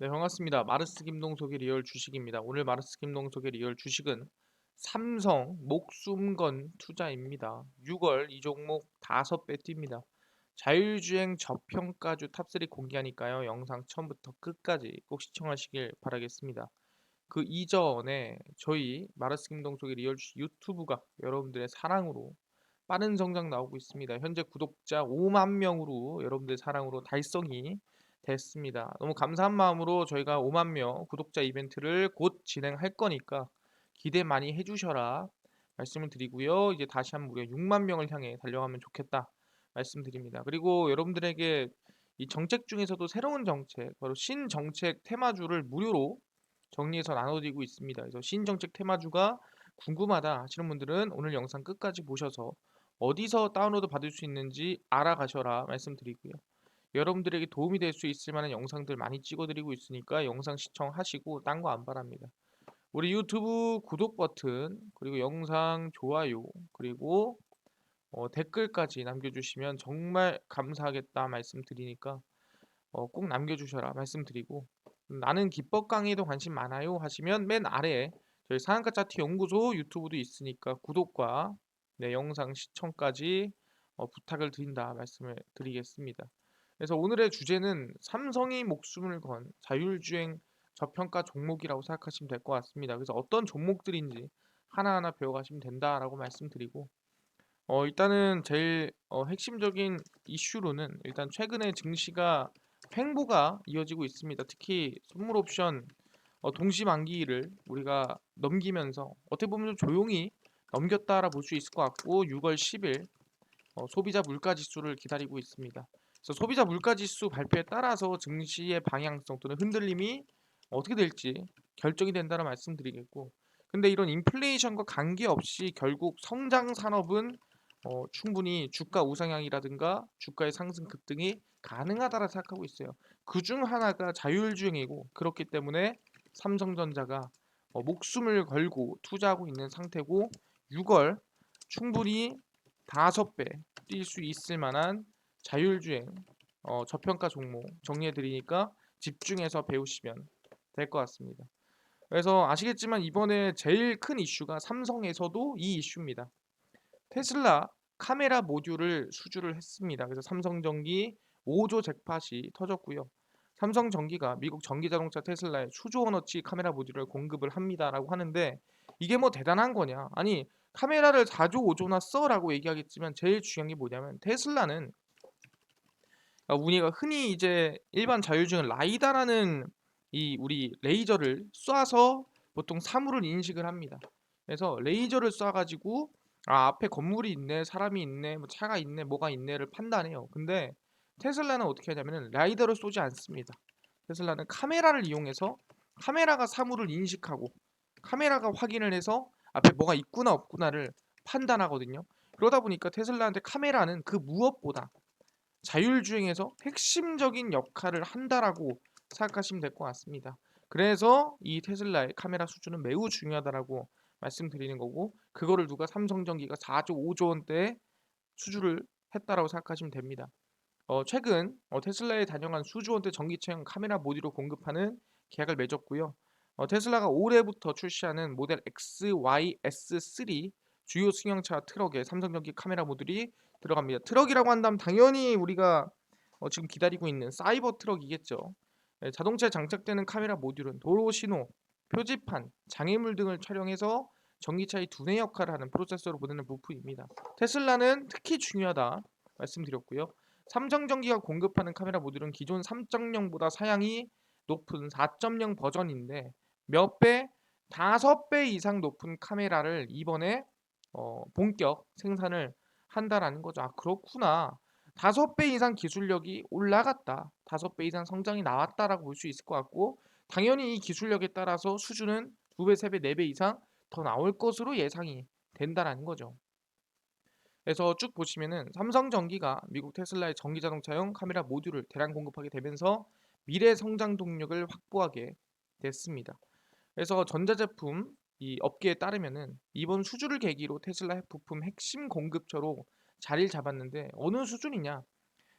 네, 반갑습니다. 마르스 김동석의 리얼 주식입니다. 오늘 마르스 김동석의 리얼 주식은 삼성 목숨 건 투자입니다. 6월 이 종목 5배 뜁니다. 자율주행 저평가주 탑3 공개하니까요. 영상 처음부터 끝까지 꼭 시청하시길 바라겠습니다. 그 이전에 저희 마르스 김동석의 리얼 주식 유튜브가 여러분들의 사랑으로 빠른 성장 나오고 있습니다. 현재 구독자 5만 명으로 여러분들의 사랑으로 달성이 됐습니다. 너무 감사한 마음으로 저희가 5만 명 구독자 이벤트를 곧 진행할 거니까 기대 많이 해주셔라 말씀을 드리고요. 이제 다시 한번 우리가 6만 명을 향해 달려가면 좋겠다 말씀드립니다. 그리고 여러분들에게 이 정책 중에서도 새로운 정책, 바로 신정책 테마주를 무료로 정리해서 나눠드리고 있습니다. 그래서 신정책 테마주가 궁금하다 하시는 분들은 오늘 영상 끝까지 보셔서 어디서 다운로드 받을 수 있는지 알아가셔라 말씀드리고요. 여러분들에게 도움이 될 수 있을 만한 영상들 많이 찍어드리고 있으니까 영상 시청하시고 딴 거 안 바랍니다. 우리 유튜브 구독 버튼 그리고 영상 좋아요 그리고 댓글까지 남겨주시면 정말 감사하겠다 말씀드리니까 꼭 남겨주셔라 말씀드리고 나는 기법 강의에도 관심 많아요 하시면 맨 아래에 저희 상한가 차트 연구소 유튜브도 있으니까 구독과 네, 영상 시청까지 부탁을 드린다 말씀을 드리겠습니다. 그래서 오늘의 주제는 삼성이 목숨을 건 자율주행 저평가 종목이라고 생각하시면 될 것 같습니다. 그래서 어떤 종목들인지 하나하나 배워가시면 된다라고 말씀드리고 일단은 제일 핵심적인 이슈로는 일단 최근에 증시가 횡보가 이어지고 있습니다. 특히 선물 옵션 동시 만기를 우리가 넘기면서 어떻게 보면 좀 조용히 넘겼다라 볼 수 있을 것 같고 6월 10일 소비자 물가 지수를 기다리고 있습니다. 그래서 소비자 물가 지수 발표에 따라서 증시의 방향성 또는 흔들림이 어떻게 될지 결정이 된다는 말씀드리겠고, 근데 이런 인플레이션과 관계없이 결국 성장 산업은 충분히 주가 우상향이라든가 주가의 상승 급등이 가능하다라 생각하고 있어요. 그 중 하나가 자율주행이고, 그렇기 때문에 삼성전자가 목숨을 걸고 투자하고 있는 상태고, 6월 충분히 5배 뛸 수 있을 만한 자율주행 저평가 종목 정리해 드리니까 집중해서 배우시면 될 것 같습니다. 그래서 아시겠지만 이번에 제일 큰 이슈가 삼성에서도 이 이슈입니다. 테슬라 카메라 모듈을 수주를 했습니다. 그래서 삼성전기 5조 잭팟이 터졌고요. 삼성전기가 미국 전기자동차 테슬라에 수조 원어치 카메라 모듈을 공급을 합니다라고 하는데, 이게 뭐 대단한 거냐? 아니, 카메라를 4조 5조나 써라고 얘기하겠지만 제일 중요한 게 뭐냐면, 테슬라는 우리가 흔히 이제 일반 자율주행 라이다라는 이 우리 레이저를 쏴서 보통 사물을 인식을 합니다. 그래서 레이저를 쏴가지고 앞에 건물이 있네, 사람이 있네, 뭐 차가 있네, 뭐가 있네를 판단해요. 근데 테슬라는 어떻게 하냐면은 라이더를 쏘지 않습니다. 테슬라는 카메라를 이용해서 카메라가 사물을 인식하고 카메라가 확인을 해서 앞에 뭐가 있구나 없구나를 판단하거든요. 그러다 보니까 테슬라한테 카메라는 그 무엇보다 자율주행에서 핵심적인 역할을 한다라고 생각하시면 될 것 같습니다. 그래서 이 테슬라의 카메라 수주는 매우 중요하다라고 말씀드리는 거고, 그거를 누가 삼성전기가 4조 5조 원대에 수주를 했다라고 생각하시면 됩니다. 최근 테슬라에 단용한 수조 원대 전기차용 카메라 모듈을 공급하는 계약을 맺었고요. 테슬라가 올해부터 출시하는 모델 X, Y, S3 주요 승용차 트럭에 삼성전기 카메라 모듈이 들어갑니다. 트럭이라고 한다면 당연히 우리가 지금 기다리고 있는 사이버 트럭이겠죠. 자동차에 장착되는 카메라 모듈은 도로 신호, 표지판, 장애물 등을 촬영해서 전기차의 두뇌 역할을 하는 프로세서로 보내는 부품입니다. 테슬라는 특히 중요하다 말씀드렸고요. 삼성전기가 공급하는 카메라 모듈은 기존 3.0보다 사양이 높은 4.0 버전인데 몇 배? 5배 이상 높은 카메라를 이번에 본격 생산을 한다라는 거죠. 아, 그렇구나. 5배 이상 기술력이 올라갔다. 5배 이상 성장이 나왔다라고 볼 수 있을 것 같고, 당연히 이 기술력에 따라서 수준은 2배, 3배, 4배 이상 더 나올 것으로 예상이 된다라는 거죠. 그래서 쭉 보시면은 삼성전기가 미국 테슬라의 전기자동차용 카메라 모듈을 대량 공급하게 되면서 미래 성장 동력을 확보하게 됐습니다. 그래서 전자제품 이 업계에 따르면은 이번 수주를 계기로 테슬라 부품 핵심 공급처로 자리를 잡았는데, 어느 수준이냐?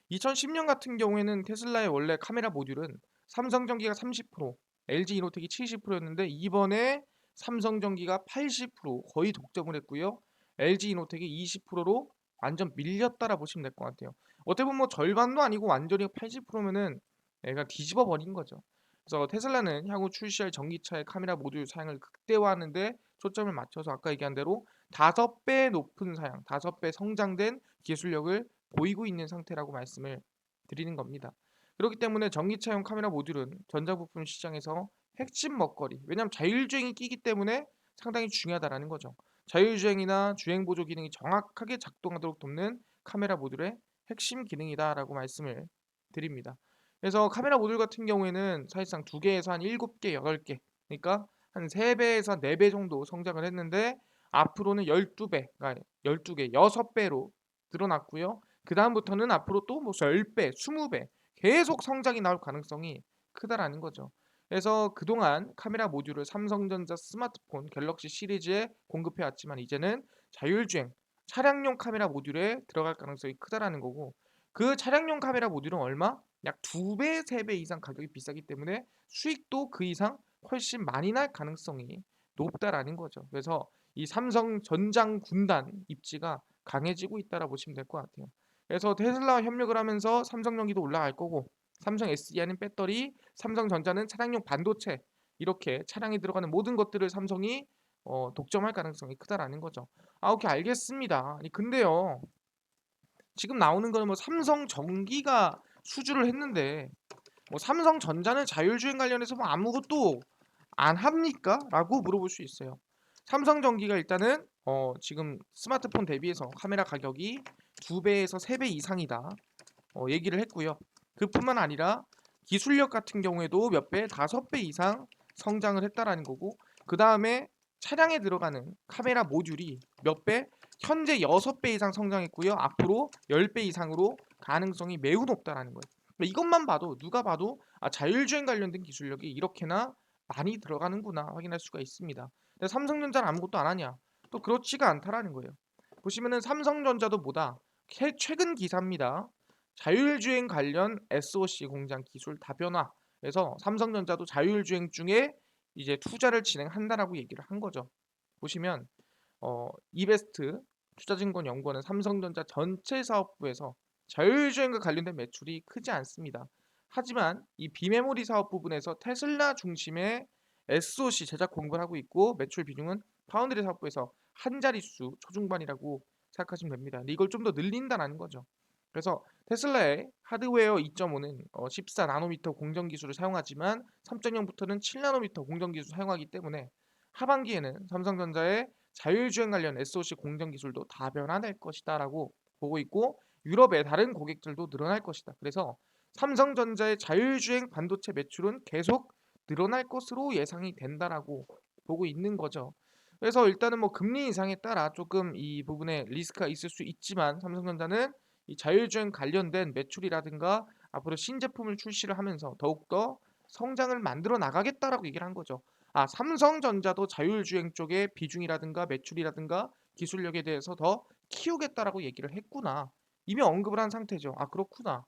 2010년 같은 경우에는 테슬라의 원래 카메라 모듈은 삼성전기가 30%, LG이노텍이 70%였는데 이번에 삼성전기가 80% 거의 독점을 했고요. LG이노텍이 20%로 완전 밀렸다라 보시면 될 것 같아요. 어떻게 보면 뭐 절반도 아니고 완전히 80%면은 얘가 뒤집어 버린 거죠. 그래서 테슬라는 향후 출시할 전기차의 카메라 모듈 사양을 극대화하는데 초점을 맞춰서 아까 얘기한 대로 5배 높은 사양, 5배 성장된 기술력을 보이고 있는 상태라고 말씀을 드리는 겁니다. 그렇기 때문에 전기차용 카메라 모듈은 전자부품 시장에서 핵심 먹거리. 왜냐하면 자율주행이 끼기 때문에 상당히 중요하다라는 거죠. 자율주행이나 주행 보조 기능이 정확하게 작동하도록 돕는 카메라 모듈의 핵심 기능이다라고 말씀을 드립니다. 그래서 카메라 모듈 같은 경우에는 사실상 2개에서 한 7개, 8개, 그러니까 한 3배에서 4배 정도 성장을 했는데 앞으로는 12배, 그러니까 12개, 6배로 늘어났고요. 그 다음부터는 앞으로 또 뭐 10배, 20배 계속 성장이 나올 가능성이 크다라는 거죠. 그래서 그동안 카메라 모듈을 삼성전자 스마트폰 갤럭시 시리즈에 공급해 왔지만 이제는 자율주행 차량용 카메라 모듈에 들어갈 가능성이 크다라는 거고 그 차량용 카메라 모듈은 얼마? 약 2배, 3배 이상 가격이 비싸기 때문에 수익도 그 이상 훨씬 많이 날 가능성이 높다라는 거죠. 그래서 이 삼성 전장 군단 입지가 강해지고 있다라 보시면 될 것 같아요. 그래서 테슬라와 협력을 하면서 삼성전기도 올라갈 거고 삼성 SDI는 배터리, 삼성전자는 차량용 반도체 이렇게 차량에 들어가는 모든 것들을 삼성이 독점할 가능성이 크다라는 거죠. 아, 오케이 알겠습니다. 아니 근데요. 지금 나오는 거는 뭐 삼성전기가 수주를 했는데 뭐 삼성전자는 자율주행 관련해서 뭐 아무것도 안 합니까? 라고 물어볼 수 있어요. 삼성전기가 일단은 지금 스마트폰 대비해서 카메라 가격이 2배에서 3배 이상이다. 얘기를 했고요. 그뿐만 아니라 기술력 같은 경우에도 몇 배, 5배 이상 성장을 했다라는 거고 그 다음에 차량에 들어가는 카메라 모듈이 몇 배, 현재 6배 이상 성장했고요. 앞으로 10배 이상으로 가능성이 매우 높다라는 거예요. 이것만 봐도 누가 봐도 자율주행 관련된 기술력이 이렇게나 많이 들어가는구나 확인할 수가 있습니다. 근데 삼성전자는 아무것도 안 하냐? 또 그렇지가 않다라는 거예요. 보시면은 삼성전자도 뭐다? 최근 기사입니다. 자율주행 관련 SoC 공장 기술 다변화. 그래서 삼성전자도 자율주행 중에 이제 투자를 진행한다라고 얘기를 한 거죠. 보시면 이베스트 투자증권연구원은 삼성전자 전체 사업부에서 자율주행과 관련된 매출이 크지 않습니다. 하지만 이 비메모리 사업 부분에서 테슬라 중심의 SoC 제작 공부를 하고 있고 매출 비중은 파운드리 사업부에서 한 자릿수 초중반이라고 생각하시면 됩니다. 근데 이걸 좀 더 늘린다는 거죠. 그래서 테슬라의 하드웨어 2.5는 14나노미터 공정 기술을 사용하지만 3.0부터는 7나노미터 공정 기술을 사용하기 때문에 하반기에는 삼성전자의 자율주행 관련 SoC 공정 기술도 다변화될 것이다라고 보고 있고 유럽의 다른 고객들도 늘어날 것이다. 그래서 삼성전자의 자율주행 반도체 매출은 계속 늘어날 것으로 예상이 된다라고 보고 있는 거죠. 그래서 일단은 뭐 금리 인상에 따라 조금 이 부분에 리스크가 있을 수 있지만 삼성전자는 이 자율주행 관련된 매출이라든가 앞으로 신제품을 출시를 하면서 더욱더 성장을 만들어 나가겠다라고 얘기를 한 거죠. 삼성전자도 자율주행 쪽의 비중이라든가 매출이라든가 기술력에 대해서 더 키우겠다라고 얘기를 했구나. 이미 언급을 한 상태죠. 그렇구나.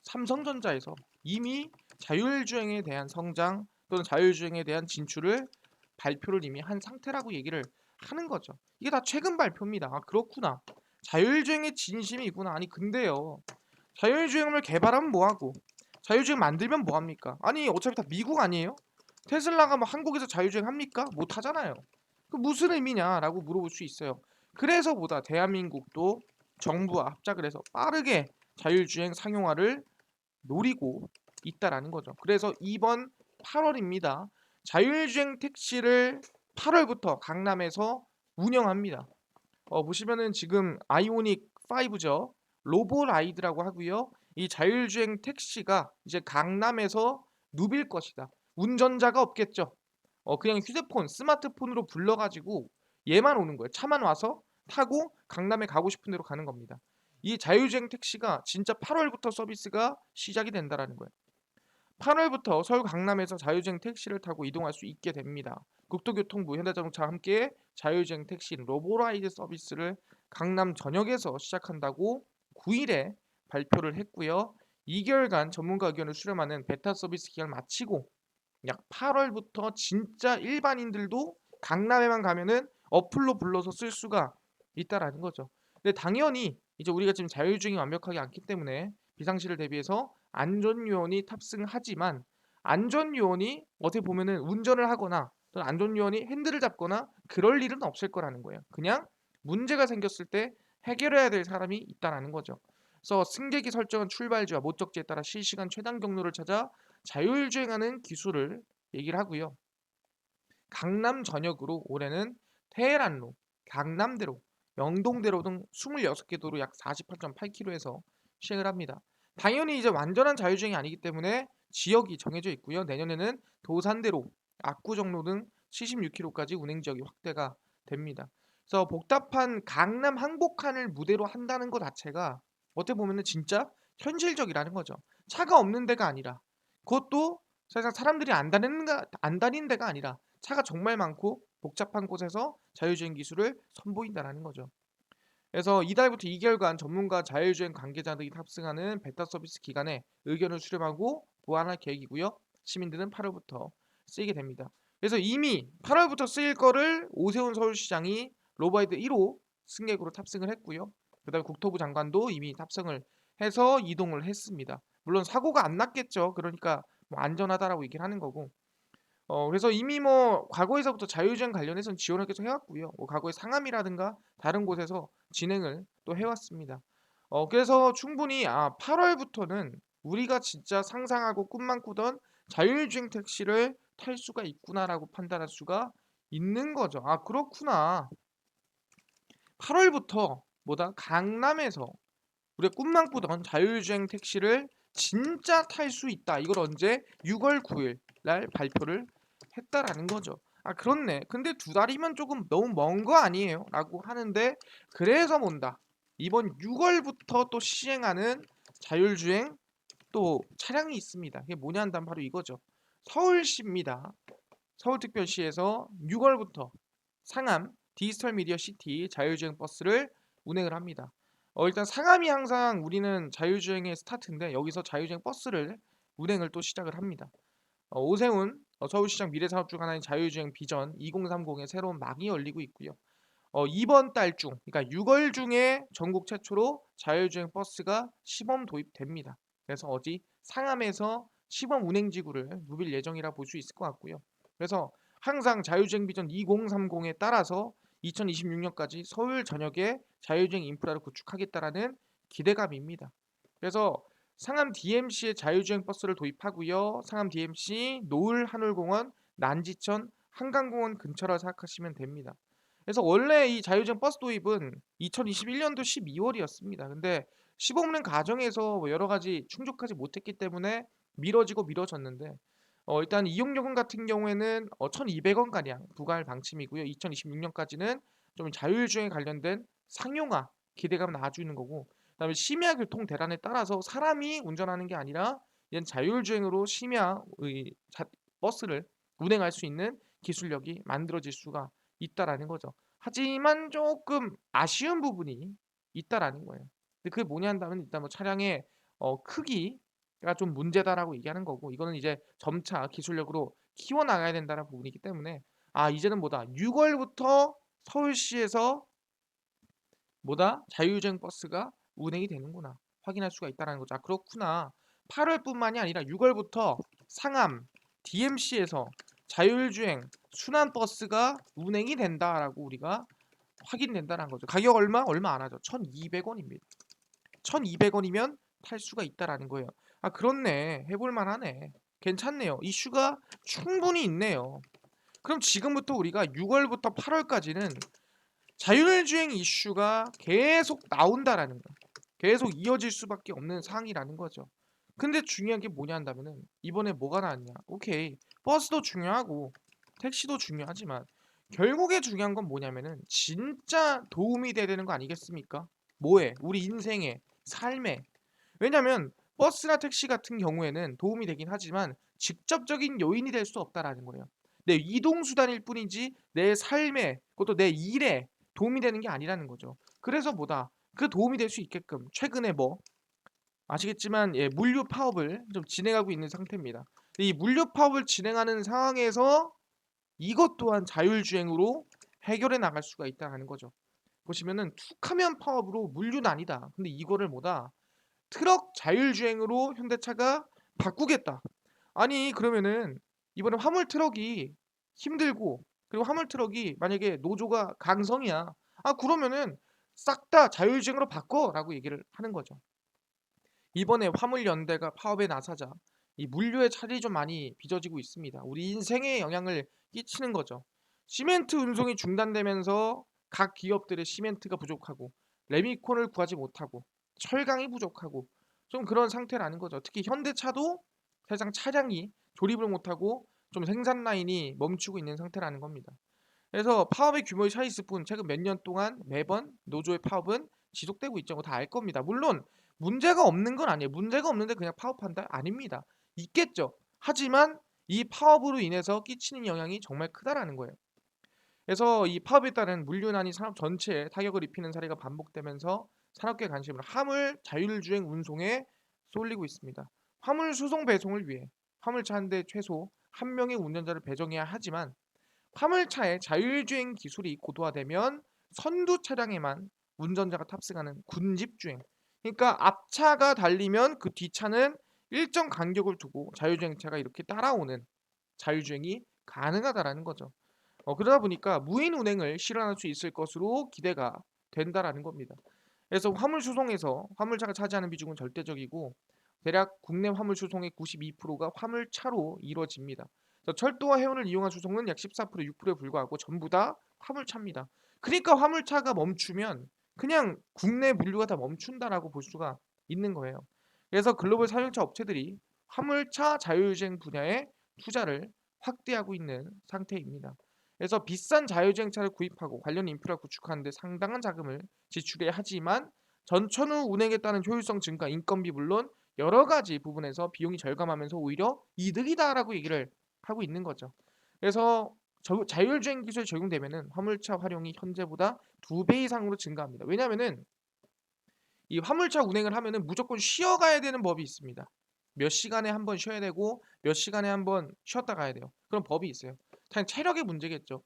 삼성전자에서 이미 자율주행에 대한 성장 또는 자율주행에 대한 진출을 발표를 이미 한 상태라고 얘기를 하는 거죠. 이게 다 최근 발표입니다. 그렇구나. 자율주행의 진심이구나. 아니 근데요. 자율주행을 개발하면 뭐하고 자율주행 만들면 뭐합니까? 아니 어차피 다 미국 아니에요? 테슬라가 뭐 한국에서 자율주행 합니까? 못 하잖아요. 그 무슨 의미냐라고 물어볼 수 있어요. 그래서 보다 대한민국도 정부와 합작을 해서 빠르게 자율주행 상용화를 노리고 있다라는 거죠. 그래서 이번 8월입니다. 자율주행 택시를 8월부터 강남에서 운영합니다. 보시면은 지금 아이오닉 5죠. 로보라이드라고 하고요. 이 자율주행 택시가 이제 강남에서 누빌 것이다. 운전자가 없겠죠. 그냥 휴대폰, 스마트폰으로 불러가지고 얘만 오는 거예요. 차만 와서 타고 강남에 가고 싶은 대로 가는 겁니다. 이 자율주행 택시가 진짜 8월부터 서비스가 시작이 된다라는 거예요. 8월부터 서울 강남에서 자율주행 택시를 타고 이동할 수 있게 됩니다. 국토교통부 현대자동차와 함께 자율주행 택시 로보라이드 서비스를 강남 전역에서 시작한다고 9일에 발표를 했고요. 2개월간 전문가 의견을 수렴하는 베타 서비스 기간을 마치고 약 8월부터 진짜 일반인들도 강남에만 가면은 어플로 불러서 쓸 수가 있다라는 거죠. 근데 당연히 이제 우리가 지금 자율주행이 완벽하지 않기 때문에 비상시를 대비해서 안전요원이 탑승하지만 안전요원이 어떻게 보면은 운전을 하거나 또는 안전요원이 핸들을 잡거나 그럴 일은 없을 거라는 거예요. 그냥 문제가 생겼을 때 해결해야 될 사람이 있다라는 거죠. 그래서 승객이 설정한 출발지와 목적지에 따라 실시간 최단 경로를 찾아 자율주행하는 기술을 얘기를 하고요. 강남 전역으로 올해는 테헤란로, 강남대로, 영동대로 등 26개 도로 약 48.8km에서 시행을 합니다. 당연히 이제 완전한 자율주행이 아니기 때문에 지역이 정해져 있고요. 내년에는 도산대로, 압구정로 등 76km까지 운행 지역이 확대가 됩니다. 그래서 복잡한 강남 항복판을 무대로 한다는 것 자체가 어떻게 보면은 진짜 현실적이라는 거죠. 차가 없는 데가 아니라 그것도 사실상 사람들이 안 다니는 데가 아니라 차가 정말 많고 복잡한 곳에서 자율주행 기술을 선보인다라는 거죠. 그래서 이달부터 2개월간 전문가 자율주행 관계자들이 탑승하는 베타 서비스 기간에 의견을 수렴하고 보완할 계획이고요. 시민들은 8월부터 쓰이게 됩니다. 그래서 이미 8월부터 쓰일 거를 오세훈 서울시장이 로바이드 1호 승객으로 탑승을 했고요. 그다음에 국토부 장관도 이미 탑승을 해서 이동을 했습니다. 물론 사고가 안 났겠죠. 그러니까 뭐 안전하다라고 얘기를 하는 거고. 그래서 이미 뭐 과거에서부터 자율주행 관련해서는 지원을 계속 해왔고요. 뭐 과거에 상암이라든가 다른 곳에서 진행을 또 해왔습니다. 그래서 충분히 8월부터는 우리가 진짜 상상하고 꿈만 꾸던 자율주행 택시를 탈 수가 있구나라고 판단할 수가 있는 거죠. 아, 그렇구나. 8월부터 뭐다 강남에서 우리가 꿈만 꾸던 자율주행 택시를 진짜 탈 수 있다. 이걸 언제 6월 9일 날 발표를 했다라는 거죠. 아, 그렇네. 근데 2달이면 조금 너무 먼 거 아니에요? 라고 하는데 그래서 뭔다. 이번 6월부터 또 시행하는 자율주행 또 차량이 있습니다. 이게 뭐냐 한다면 바로 이거죠. 서울시입니다. 서울특별시에서 6월부터 상암 디지털 미디어 시티 자율주행 버스를 운행을 합니다. 일단 상암이 항상 우리는 자율주행의 스타트인데 여기서 자율주행 버스를 운행을 또 시작을 합니다. 오세훈 서울시장 미래사업 중 하나인 자율주행 비전 2030의 새로운 막이 열리고 있고요. 이번 달 중, 그러니까 6월 중에 전국 최초로 자율주행 버스가 시범 도입됩니다. 그래서 어디 상암에서 시범 운행지구를 누빌 예정이라 볼 수 있을 것 같고요. 그래서 항상 자율주행 비전 2030에 따라서 2026년까지 서울 전역에 자율주행 인프라를 구축하겠다라는 기대감입니다. 그래서 상암 DMC에 자율주행 버스를 도입하고요. 상암 DMC, 노을 한울공원, 난지천, 한강공원 근처라 생각하시면 됩니다. 그래서 원래 이 자율주행 버스 도입은 2021년도 12월이었습니다. 근데 시범운행 과정에서 뭐 여러 가지 충족하지 못했기 때문에 미뤄지고 미뤄졌는데 일단 이용요금 같은 경우에는 1,200원 가량 부과할 방침이고요. 2026년까지는 좀 자율주행에 관련된 상용화 기대감은 아주 있는 거고, 그다음에 심야 교통 대란에 따라서 사람이 운전하는 게 아니라 이젠 자율주행으로 심야의 버스를 운행할 수 있는 기술력이 만들어질 수가 있다라는 거죠. 하지만 조금 아쉬운 부분이 있다라는 거예요. 근데 그게 뭐냐 한다면 일단 뭐 차량의 크기가 좀 문제다라고 얘기하는 거고, 이거는 이제 점차 기술력으로 키워나가야 된다는 부분이기 때문에 이제는 뭐다 6월부터 서울시에서 뭐다 자율주행 버스가 운행이 되는구나 확인할 수가 있다는 거죠. 그렇구나. 8월뿐만이 아니라 6월부터 상암 DMC에서 자율주행 순환 버스가 운행이 된다라고 우리가 확인된다는 거죠. 가격 얼마? 얼마 안 하죠. 1,200원입니다. 1,200원이면 탈 수가 있다라는 거예요. 그렇네. 해볼 만하네. 괜찮네요. 이슈가 충분히 있네요. 그럼 지금부터 우리가 6월부터 8월까지는 자율주행 이슈가 계속 나온다라는 거. 계속 이어질 수밖에 없는 상황이라는 거죠. 근데 중요한 게 뭐냐 한다면은 이번에 뭐가 나왔냐? 오케이. 버스도 중요하고 택시도 중요하지만 결국에 중요한 건 뭐냐면은 진짜 도움이 돼야 되는 거 아니겠습니까? 뭐에? 우리 인생에, 삶에. 왜냐면 버스나 택시 같은 경우에는 도움이 되긴 하지만 직접적인 요인이 될 수 없다라는 거예요. 내 이동 수단일 뿐이지 내 삶에, 그것도 내 일에 도움이 되는 게 아니라는 거죠. 그래서 뭐다? 그 도움이 될 수 있게끔 최근에 뭐 아시겠지만 예, 물류 파업을 좀 진행하고 있는 상태입니다. 이 물류 파업을 진행하는 상황에서 이것 또한 자율주행으로 해결해 나갈 수가 있다는 거죠. 보시면은 툭하면 파업으로 물류는 아니다. 근데 이거를 뭐다? 트럭 자율주행으로 현대차가 바꾸겠다. 아니 그러면은 이번에 화물 트럭이 힘들고 그리고 화물 트럭이 만약에 노조가 강성이야. 아 그러면은 싹 다 자율주행으로 바꿔라고 얘기를 하는 거죠. 이번에 화물연대가 파업에 나서자 이 물류의 차질이 좀 많이 빚어지고 있습니다. 우리 인생에 영향을 끼치는 거죠. 시멘트 운송이 중단되면서 각 기업들의 시멘트가 부족하고 레미콘을 구하지 못하고 철강이 부족하고 좀 그런 상태라는 거죠. 특히 현대차도 사실상 차량이 조립을 못하고 좀 생산 라인이 멈추고 있는 상태라는 겁니다. 그래서 파업의 규모의 차이 있을 뿐 최근 몇 년 동안 매번 노조의 파업은 지속되고 있죠. 다 알 겁니다. 물론 문제가 없는 건 아니에요. 문제가 없는데 그냥 파업한다? 아닙니다. 있겠죠. 하지만 이 파업으로 인해서 끼치는 영향이 정말 크다라는 거예요. 그래서 이 파업에 따른 물류난이 산업 전체에 타격을 입히는 사례가 반복되면서 산업계 관심을 화물 자율주행 운송에 쏠리고 있습니다. 화물 수송 배송을 위해 화물차 한 대 최소 한 명의 운전자를 배정해야 하지만 화물차의 자율주행 기술이 고도화되면 선두 차량에만 운전자가 탑승하는 군집주행. 그러니까 앞차가 달리면 그 뒷차는 일정 간격을 두고 자율주행차가 이렇게 따라오는 자율주행이 가능하다라는 거죠. 그러다 보니까 무인 운행을 실현할 수 있을 것으로 기대가 된다라는 겁니다. 그래서 화물 수송에서 화물차가 차지하는 비중은 절대적이고 대략 국내 화물 수송의 92%가 화물차로 이루어집니다. 철도와 해운을 이용한 수송은 약 14%, 6%에 불과하고 전부 다 화물차입니다. 그러니까 화물차가 멈추면 그냥 국내 물류가 다 멈춘다라고 볼 수가 있는 거예요. 그래서 글로벌 사용차 업체들이 화물차 자율주행 분야에 투자를 확대하고 있는 상태입니다. 그래서 비싼 자율주행차를 구입하고 관련 인프라 구축하는 데 상당한 자금을 지출해야 하지만 전천후 운행에 따른 효율성 증가, 인건비 물론 여러 가지 부분에서 비용이 절감하면서 오히려 이득이다라고 얘기를 하고 있는 거죠. 그래서 자율주행 기술이 적용되면은 화물차 활용이 현재보다 2배 이상으로 증가합니다. 왜냐하면은 이 화물차 운행을 하면은 무조건 쉬어가야 되는 법이 있습니다. 몇 시간에 한 번 쉬어야 되고 몇 시간에 한 번 쉬었다 가야 돼요. 그런 법이 있어요. 그냥 체력의 문제겠죠.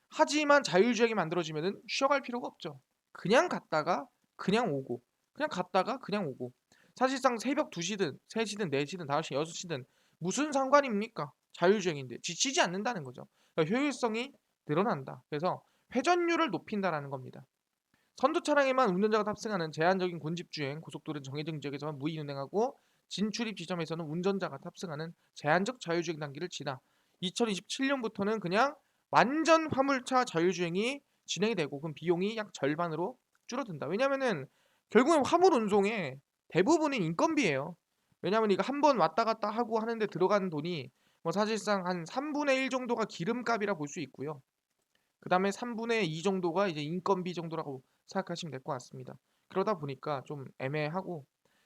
하지만 자율주행이 만들어지면은 쉬어갈 필요가 없죠. 그냥 갔다가 그냥 오고 그냥 갔다가 그냥 오고 사실상 새벽 2시든 3시든 4시든 5시 6시든 무슨 상관입니까? 자율주행인데 지치지 않는다는 거죠. 그러니까 효율성이 늘어난다. 그래서 회전율을 높인다라는 겁니다. 선두 차량에만 운전자가 탑승하는 제한적인 군집주행, 고속도로는 정해진 지역에서만 무인 운행하고 진출입 지점에서는 운전자가 탑승하는 제한적 자율주행 단계를 지나 2027년부터는 그냥 완전 화물차 자율주행이 진행이 되고 그럼 비용이 약 절반으로 줄어든다. 왜냐면은 결국엔 화물 운송의 대부분은 인건비예요. 왜냐면 이거 한 번 왔다 갔다 하고 하는데 들어가는 돈이 뭐 사실상 한 3분의 1 정도가 기름값이라 볼 수 있고요. 그 다음에 3분의 2 정도가 이제 인건비 정도라고 생각하시면 될 것 같습니다. 그러다 보니까 좀 애매하고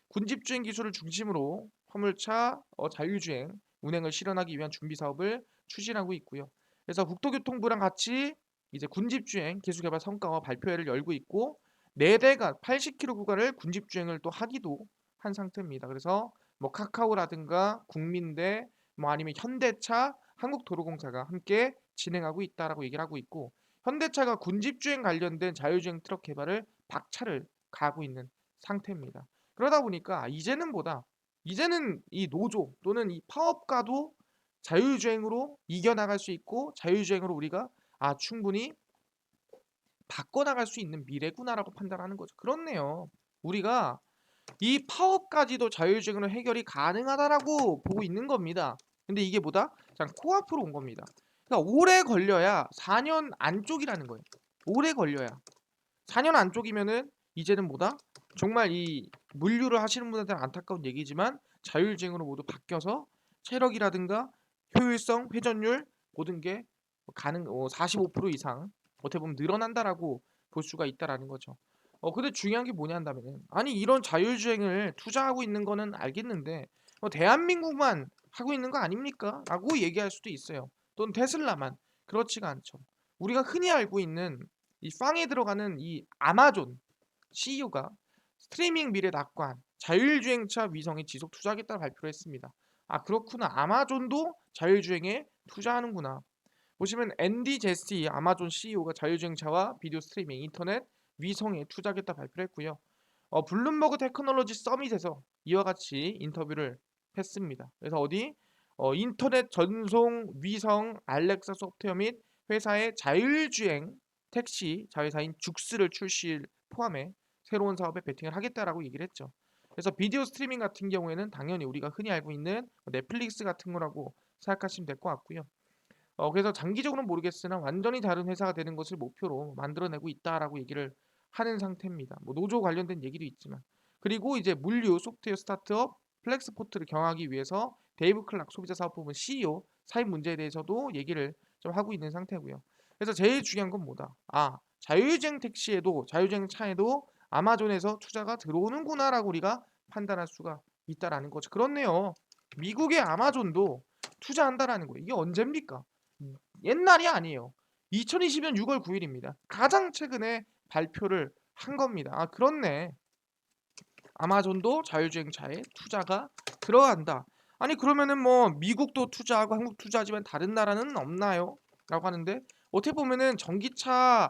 군집주행 기술을 중심으로 화물차 자율주행 운행을 실현하기 위한 준비 사업을 추진하고 있고요. 그래서 국토교통부랑 같이 이제 군집주행 기술개발 성과와 발표회를 열고 있고 4대가 80km 구간을 군집주행을 또 하기도 한 상태입니다. 그래서 뭐 카카오라든가 국민대 뭐 아니면 현대차, 한국도로공사가 함께 진행하고 있다라고 얘기를 하고 있고 현대차가 군집주행 관련된 자율주행 트럭 개발을 박차를 가하고 있는 상태입니다. 그러다 보니까 이제는 이 노조 또는 이 파업가도 자율주행으로 이겨나갈 수 있고 자율주행으로 우리가 충분히 바꿔나갈 수 있는 미래구나라고 판단하는 거죠. 그렇네요. 우리가 이 파업까지도 자율주행으로 해결이 가능하다라고 보고 있는 겁니다. 근데 이게 뭐다? 자, 코앞으로 온 겁니다. 그러니까 오래 걸려야 4년 안쪽이라는 거예요. 오래 걸려야 4년 안쪽이면은 이제는 뭐다? 정말 이 물류를 하시는 분들한테는 안타까운 얘기지만 자율주행으로 모두 바뀌어서 체력이라든가 효율성, 회전율 모든 게 가능 45% 이상 어떻게 보면 늘어난다라고 볼 수가 있다라는 거죠. 근데 중요한 게 뭐냐 한다면은 아니 이런 자율주행을 투자하고 있는 거는 알겠는데 대한민국만 하고 있는 거 아닙니까? 라고 얘기할 수도 있어요. 또는 테슬라만 그렇지가 않죠. 우리가 흔히 알고 있는 이 빵에 들어가는 이 아마존 CEO가 스트리밍 미래 낙관, 자율주행차 위성에 지속 투자하겠다고 발표를 했습니다. 아 그렇구나. 아마존도 자율주행에 투자하는구나. 보시면 앤디 제시 아마존 CEO가 자율주행차와 비디오 스트리밍, 인터넷, 위성에 투자하겠다 발표를 했고요. 블룸버그 테크놀로지 서밋에서 이와 같이 인터뷰를 했습니다. 그래서 어디 인터넷 전송 위성 알렉사 소프트웨어 및 회사의 자율주행 택시 자회사인 죽스를 출시 포함해 새로운 사업에 베팅을 하겠다라고 얘기를 했죠. 그래서 비디오 스트리밍 같은 경우에는 당연히 우리가 흔히 알고 있는 넷플릭스 같은 거라고 생각하시면 될 것 같고요. 그래서 장기적으로는 모르겠으나 완전히 다른 회사가 되는 것을 목표로 만들어내고 있다라고 얘기를 하는 상태입니다. 뭐 노조 관련된 얘기도 있지만 그리고 이제 물류 소프트웨어 스타트업 플렉스포트를 경영하기 위해서 데이브 클락 소비자 사업부문 CEO 사입 문제에 대해서도 얘기를 좀 하고 있는 상태고요. 그래서 제일 중요한 건 뭐다? 자율주행 택시에도 자율주행 차에도 아마존에서 투자가 들어오는구나라고 우리가 판단할 수가 있다라는 거죠. 그렇네요. 미국의 아마존도 투자한다라는 거예요. 이게 언제입니까? 옛날이 아니에요. 2020년 6월 9일입니다. 가장 최근에 발표를 한 겁니다. 아, 그렇네. 아마존도 자율주행차에 투자가 들어간다. 아니 그러면은 뭐 미국도 투자하고 한국 투자하지만 다른 나라는 없나요? 라고 하는데 어떻게 보면은 전기차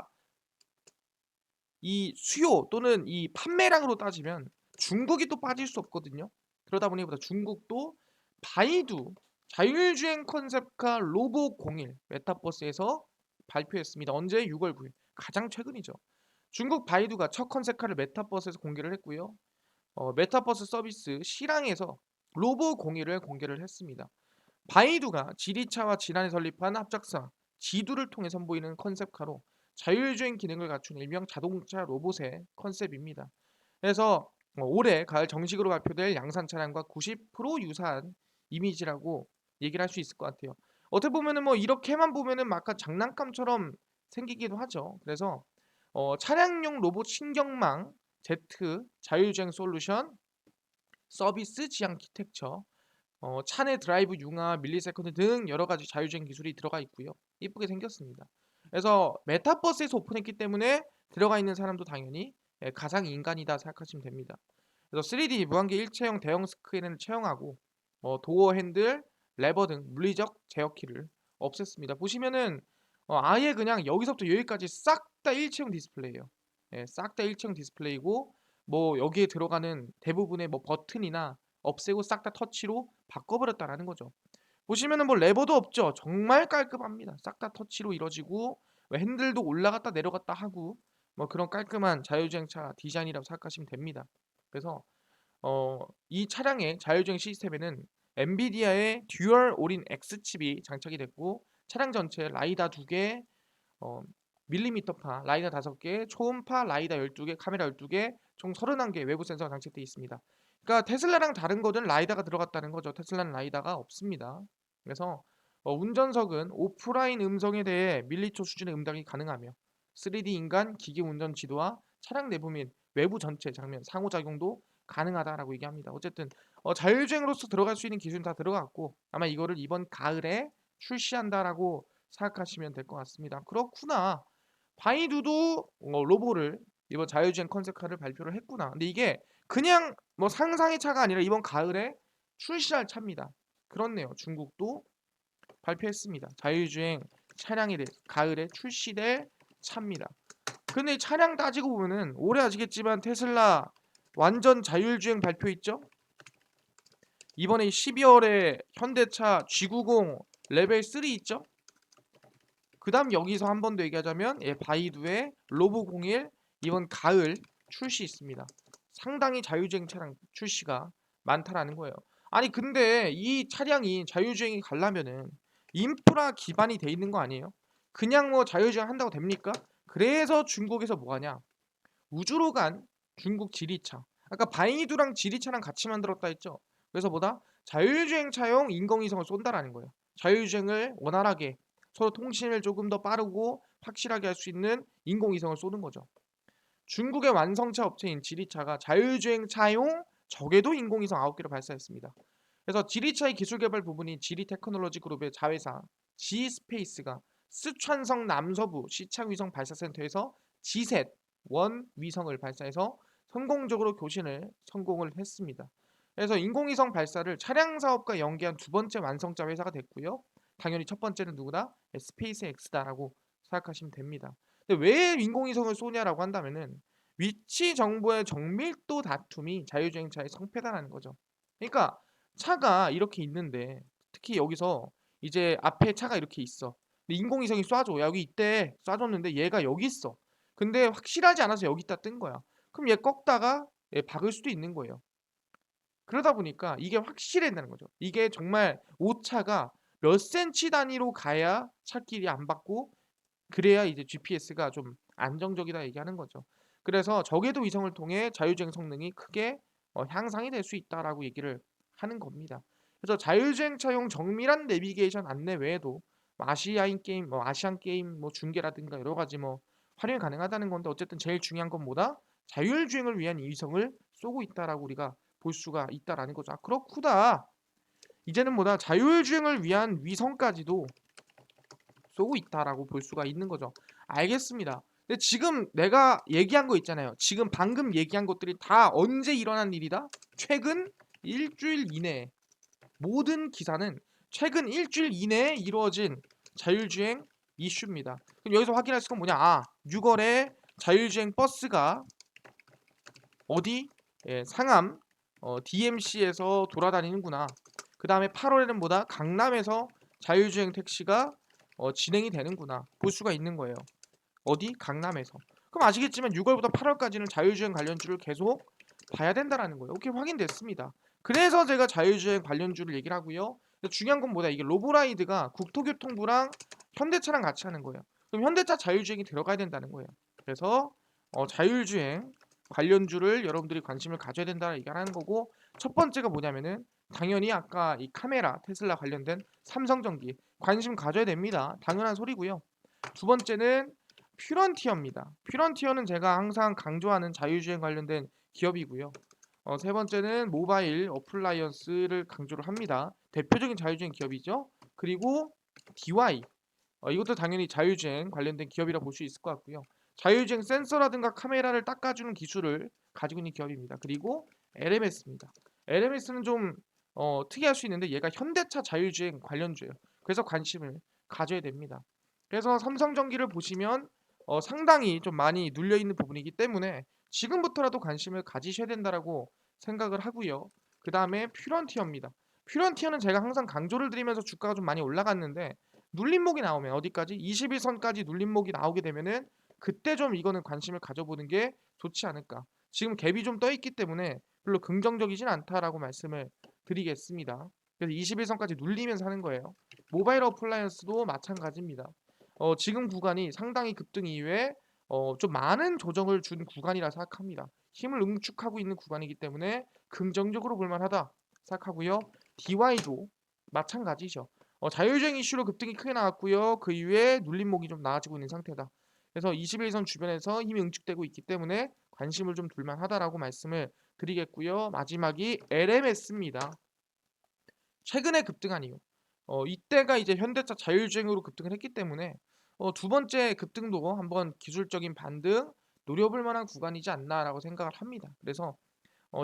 이 수요 또는 이 판매량으로 따지면 중국이 또 빠질 수 없거든요. 그러다 보니까 중국도 바이두 자율주행 컨셉카 로보 01 메타버스에서 발표했습니다. 언제? 6월 9일. 가장 최근이죠. 중국 바이두가 첫 컨셉카를 메타버스에서 공개를 했고요. 메타버스 서비스 시랑에서 로보 01을 공개를 했습니다. 바이두가 지리차와 지난해 설립한 합작사 지두를 통해 선보이는 컨셉카로 자율주행 기능을 갖춘 일명 자동차 로봇의 컨셉입니다. 그래서 올해 가을 정식으로 발표될 양산 차량과 90% 유사한 이미지라고 얘기를 할 수 있을 것 같아요. 어떻게 보면은 뭐 이렇게만 보면은 약간 장난감처럼 생기기도 하죠. 그래서 차량용 로봇 신경망 Z 자율주행 솔루션 서비스 지향키텍처 차내 드라이브 융합, 밀리세컨드 등 여러 가지 자율주행 기술이 들어가 있고요. 이쁘게 생겼습니다. 그래서 메타버스에서 오픈했기 때문에 들어가 있는 사람도 당연히 가상 인간이다 생각하시면 됩니다. 그래서 3D 무한계 일체형 대형 스크린을 채용하고 도어 핸들, 레버 등 물리적 제어키를 없앴습니다. 보시면은 아예 그냥 여기서부터 여기까지 싹 다 일체형 디스플레이예요. 싹 다 일체형 디스플레이고 뭐 여기에 들어가는 대부분의 뭐 버튼이나 없애고 싹 다 터치로 바꿔버렸다라는 거죠. 보시면은 뭐 레버도 없죠. 정말 깔끔합니다. 싹 다 터치로 이루어지고 핸들도 올라갔다 내려갔다 하고 뭐 그런 깔끔한 자율주행차 디자인이라고 생각하시면 됩니다. 그래서 이 차량의 자율주행 시스템에는 엔비디아의 듀얼 올인 X 칩이 장착이 됐고 차량 전체에 라이다 2개, 어, 밀리미터파 라이다 5개, 초음파 라이다 12개, 카메라 12개, 총 31개 외부 센서가 장착되어 있습니다. 그러니까 테슬라랑 다른 거는 라이다가 들어갔다는 거죠. 테슬라는 라이다가 없습니다. 그래서 운전석은 오프라인 음성에 대해 밀리초 수준의 응답이 가능하며 3D 인간 기계 운전 지도와 차량 내부 및 외부 전체 장면 상호작용도 가능하다라고 얘기합니다. 어쨌든 자율주행으로서 들어갈 수 있는 기술은 다 들어갔고 아마 이거를 이번 가을에 출시한다라고 생각하시면 될 것 같습니다. 그렇구나. 바이두도 로보를 이번 자율주행 컨셉카를 발표를 했구나. 근데 이게 그냥 뭐 상상의 차가 아니라 이번 가을에 출시할 차입니다. 그렇네요. 중국도 발표했습니다. 자율주행 차량에 대해 가을에 출시될 차입니다. 근데 차량 따지고 보면은 올해 아시겠지만 테슬라 완전 자율주행 발표 있죠? 이번에 12월에 현대차 G90 레벨 3 있죠? 그 다음 여기서 한 번 더 얘기하자면 바이두의 로보 01 이번 가을 출시 있습니다. 상당히 자율주행 차량 출시가 많다라는 거예요. 아니 근데 이 차량이 자율주행이 가려면은 인프라 기반이 돼 있는 거 아니에요? 그냥 뭐 자율주행 한다고 됩니까? 그래서 중국에서 뭐 하냐? 우주로 간 중국 지리차. 아까 바이두랑 지리차랑 같이 만들었다 했죠. 그래서 뭐다? 자율주행 차용 인공위성을 쏜다라는 거예요. 자율주행을 원활하게 서로 통신을 조금 더 빠르고 확실하게 할 수 있는 인공위성을 쏘는 거죠. 중국의 완성차 업체인 지리차가 자율주행 차용 적외도 인공위성 9개를 발사했습니다. 그래서 지리차의 기술 개발 부분이 지리테크놀로지 그룹의 자회사 지스페이스가 스촨성 남서부 시창위성 발사센터에서 지셋 원 위성을 발사해서 성공적으로 교신을 성공을 했습니다. 그래서 인공위성 발사를 차량 사업과 연계한 두 번째 완성자 회사가 됐고요. 당연히 첫 번째는 누구다? SpaceX다라고 생각하시면 됩니다. 근데 왜 인공위성을 쏘냐라고 한다면은 위치 정보의 정밀도 다툼이 자율주행차의 성패다라는 거죠. 그러니까 차가 이렇게 있는데 특히 여기서 이제 앞에 차가 이렇게 있어. 근데 인공위성이 쏴줘. 야, 여기 있대. 쏴줬는데 얘가 여기 있어. 근데 확실하지 않아서 여기 있다 뜬 거야. 그럼 얘 꺾다가 얘 박을 수도 있는 거예요. 그러다 보니까 이게 확실해야 된다는 거죠. 이게 정말 오차가 몇 센치 단위로 가야 차끼리 안 받고 그래야 이제 GPS가 좀 안정적이다 얘기하는 거죠. 그래서 저궤도 위성을 통해 자율주행 성능이 크게 향상이 될 수 있다라고 얘기를 하는 겁니다. 그래서 자율주행차용 정밀한 내비게이션 안내 외에도 아시아인 게임, 아시안 게임 중계라든가 여러 가지 활용이 가능하다는 건데 어쨌든 제일 중요한 건 뭐다? 자율주행을 위한 위성을 쏘고 있다라고 우리가 볼 수가 있다라는 거죠. 아, 그렇구나. 이제는 뭐다? 자율주행을 위한 위성까지도 쏘고 있다라고 볼 수가 있는 거죠. 알겠습니다. 근데 지금 내가 얘기한 거 있잖아요. 지금 방금 얘기한 것들이 다 언제 일어난 일이다? 최근 일주일 이내에. 모든 기사는 최근 일주일 이내에 이루어진 자율주행 이슈입니다. 그럼 여기서 확인할 건 뭐냐? 6월에 자율주행 버스가 어디? 상암 DMC에서 돌아다니는구나. 그 다음에 8월에는 뭐다? 강남에서 자율주행 택시가 진행이 되는구나. 볼 수가 있는 거예요. 어디? 강남에서. 그럼 아시겠지만 6월부터 8월까지는 자율주행 관련주를 계속 봐야 된다라는 거예요. 오케이, 확인됐습니다. 그래서 제가 자율주행 관련주를 얘기를 하고요. 중요한 건 뭐다? 이게 로보라이드가 국토교통부랑 현대차랑 같이 하는 거예요. 그럼 현대차 자율주행이 들어가야 된다는 거예요. 그래서 자율주행 관련주를 여러분들이 관심을 가져야 된다는 얘기를 하는 거고, 첫 번째가 뭐냐면은 당연히 아까 이 카메라 테슬라 관련된 삼성전기 관심 가져야 됩니다. 당연한 소리고요. 두 번째는 퓨런티어입니다. 퓨런티어는 제가 항상 강조하는 자율주행 관련된 기업이고요. 세 번째는 모바일 어플라이언스를 강조를 합니다. 대표적인 자율주행 기업이죠. 그리고 DY 이것도 당연히 자율주행 관련된 기업이라 볼 수 있을 것 같고요. 자율주행 센서라든가 카메라를 닦아주는 기술을 가지고 있는 기업입니다. 그리고 LMS입니다. LMS는 좀 특이할 수 있는데 얘가 현대차 자율주행 관련주예요. 그래서 관심을 가져야 됩니다. 그래서 삼성전기를 보시면 상당히 좀 많이 눌려 있는 부분이기 때문에 지금부터라도 관심을 가지셔야 된다라고 생각을 하고요. 그 다음에 퓨런티어입니다. 퓨런티어는 제가 항상 강조를 드리면서 주가가 좀 많이 올라갔는데 눌림목이 나오면 어디까지? 21선까지 눌림목이 나오게 되면은 그때 좀 이거는 관심을 가져보는 게 좋지 않을까. 지금 갭이 좀 떠 있기 때문에 별로 긍정적이진 않다라고 말씀을 드리겠습니다. 그래서 21선까지 눌리면서 하는 거예요. 모바일 어플라이언스도 마찬가지입니다. 지금 구간이 상당히 급등 이후에 좀 많은 조정을 준 구간이라 생각합니다. 힘을 응축하고 있는 구간이기 때문에 긍정적으로 볼만하다 생각하고요. DY도 마찬가지죠. 자율주행 이슈로 급등이 크게 나왔고요. 그 이후에 눌림목이 좀 나아지고 있는 상태다. 그래서 21선 주변에서 힘이 응축되고 있기 때문에 관심을 좀 둘만하다라고 말씀을 드리겠고요. 마지막이 LMS입니다. 최근에 급등한 이유. 이때가 이제 현대차 자율주행으로 급등을 했기 때문에 두 번째 급등도 한번 기술적인 반등 노려볼 만한 구간이지 않나라고 생각을 합니다. 그래서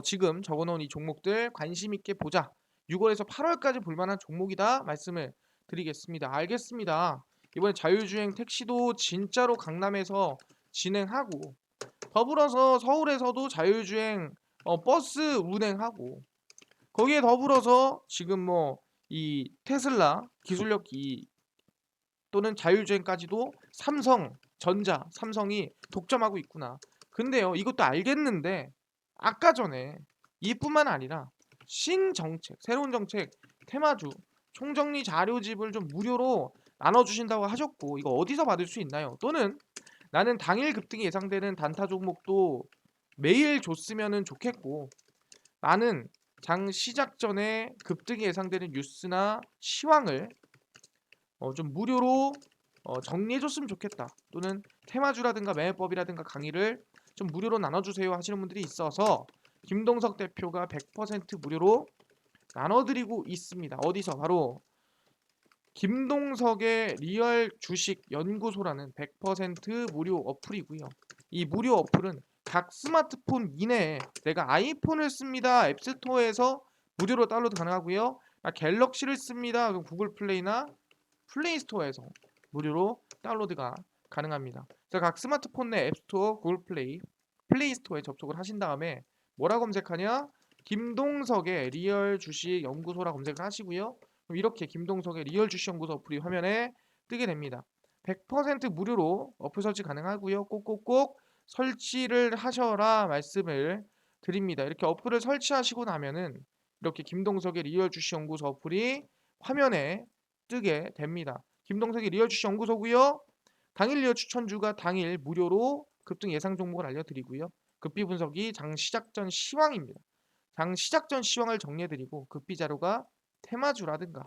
지금 적어놓은 이 종목들 관심 있게 보자. 6월에서 8월까지 볼 만한 종목이다 말씀을 드리겠습니다. 알겠습니다. 이번에 자율주행 택시도 진짜로 강남에서 진행하고 더불어서 서울에서도 자율주행 버스 운행하고 거기에 더불어서 지금 이 테슬라 기술력이 또는 자율주행까지도 삼성이 독점하고 있구나. 근데요, 이것도 알겠는데 아까 전에 이뿐만 아니라 신정책, 새로운 정책 테마주 총정리 자료집을 좀 무료로 나눠주신다고 하셨고 이거 어디서 받을 수 있나요? 또는 나는 당일 급등이 예상되는 단타 종목도 매일 줬으면 좋겠고 나는 장 시작 전에 급등이 예상되는 뉴스나 시황을 좀 무료로 정리해줬으면 좋겠다. 또는 테마주라든가 매매법이라든가 강의를 좀 무료로 나눠주세요 하시는 분들이 있어서 김동석 대표가 100% 무료로 나눠드리고 있습니다. 어디서? 바로 김동석의 리얼 주식 연구소라는 100% 무료 어플이고요. 이 무료 어플은 각 스마트폰 이내에 내가 아이폰을 씁니다. 앱스토어에서 무료로 다운로드 가능하고요. 갤럭시를 씁니다. 그럼 구글 플레이나 플레이 스토어에서 무료로 다운로드가 가능합니다. 그래서 각 스마트폰 내 앱스토어, 구글 플레이, 플레이 스토어에 접속을 하신 다음에 뭐라 검색하냐? 김동석의 리얼 주식 연구소라 검색을 하시고요. 그럼 이렇게 김동석의 리얼 주식 연구소 어플이 화면에 뜨게 됩니다. 100% 무료로 어플 설치 가능하고요. 꼭꼭꼭 설치를 하셔라 말씀을 드립니다. 이렇게 어플을 설치하시고 나면은 이렇게 김동석의 리얼 주식 연구소 어플이 화면에 뜨게 됩니다. 김동석의 리얼 주식 연구소고요. 당일 리얼 추천주가 당일 무료로 급등 예상 종목을 알려드리고요. 급비 분석이 장 시작 전 시황입니다. 장 시작 전 시황을 정리해드리고 급비 자료가 테마주라든가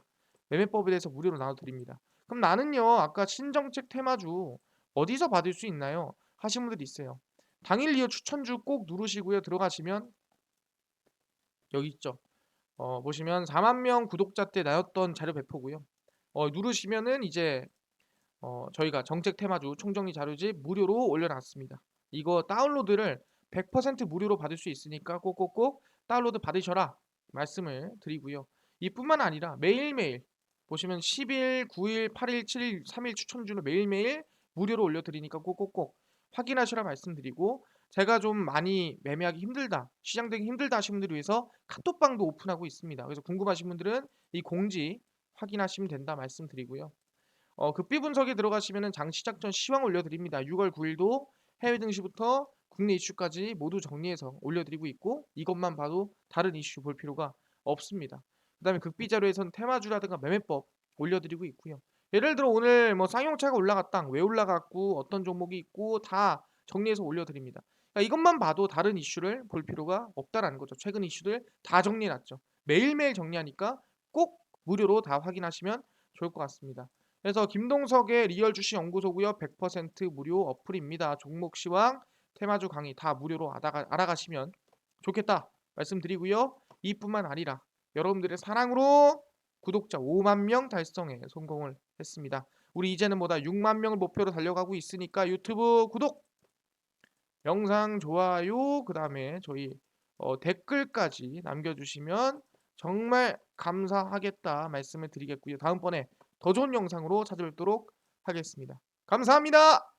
매매법에 대해서 무료로 나눠드립니다. 그럼 나는요 아까 신정책 테마주 어디서 받을 수 있나요? 하신 분들이 있어요. 당일 리얼 추천주 꼭 누르시고요. 들어가시면 여기 있죠. 보시면 4만 명 구독자 때 나눴던 자료 배포고요. 누르시면은 이제 저희가 정책 테마주 총정리 자료집 무료로 올려놨습니다. 이거 다운로드를 100% 무료로 받을 수 있으니까 꼭꼭꼭 다운로드 받으셔라 말씀을 드리고요. 이뿐만 아니라 매일매일 보시면 10일, 9일, 8일, 7일, 3일 추천주를 매일매일 무료로 올려드리니까 꼭꼭꼭 확인하시라 말씀드리고 제가 좀 많이 매매하기 힘들다, 시장 되기 힘들다 하시는 분들을 위해서 카톡방도 오픈하고 있습니다. 그래서 궁금하신 분들은 이 공지 확인하시면 된다 말씀드리고요. 급비 분석에 들어가시면은 장 시작 전 시황 올려드립니다. 6월 9일도 해외 증시부터 국내 이슈까지 모두 정리해서 올려드리고 있고 이것만 봐도 다른 이슈 볼 필요가 없습니다. 그다음에 급비 자료에서는 테마주라든가 매매법 올려드리고 있고요. 예를 들어 오늘 뭐 쌍용차가 올라갔다, 왜 올라갔고 어떤 종목이 있고 다 정리해서 올려드립니다. 그러니까 이것만 봐도 다른 이슈를 볼 필요가 없다라는 거죠. 최근 이슈들 다 정리해놨죠. 매일매일 정리하니까 꼭 무료로 다 확인하시면 좋을 것 같습니다. 그래서 김동석의 리얼 주식 연구소고요. 100% 무료 어플입니다. 종목 시황, 테마주 강의 다 무료로 알아가시면 좋겠다 말씀드리고요. 이뿐만 아니라 여러분들의 사랑으로 구독자 5만 명 달성에 성공을 했습니다. 우리 이제는 뭐다 6만 명을 목표로 달려가고 있으니까 유튜브 구독, 영상 좋아요, 그 다음에 저희 댓글까지 남겨주시면 정말 감사하겠다 말씀을 드리겠고요. 다음번에 더 좋은 영상으로 찾아뵙도록 하겠습니다. 감사합니다.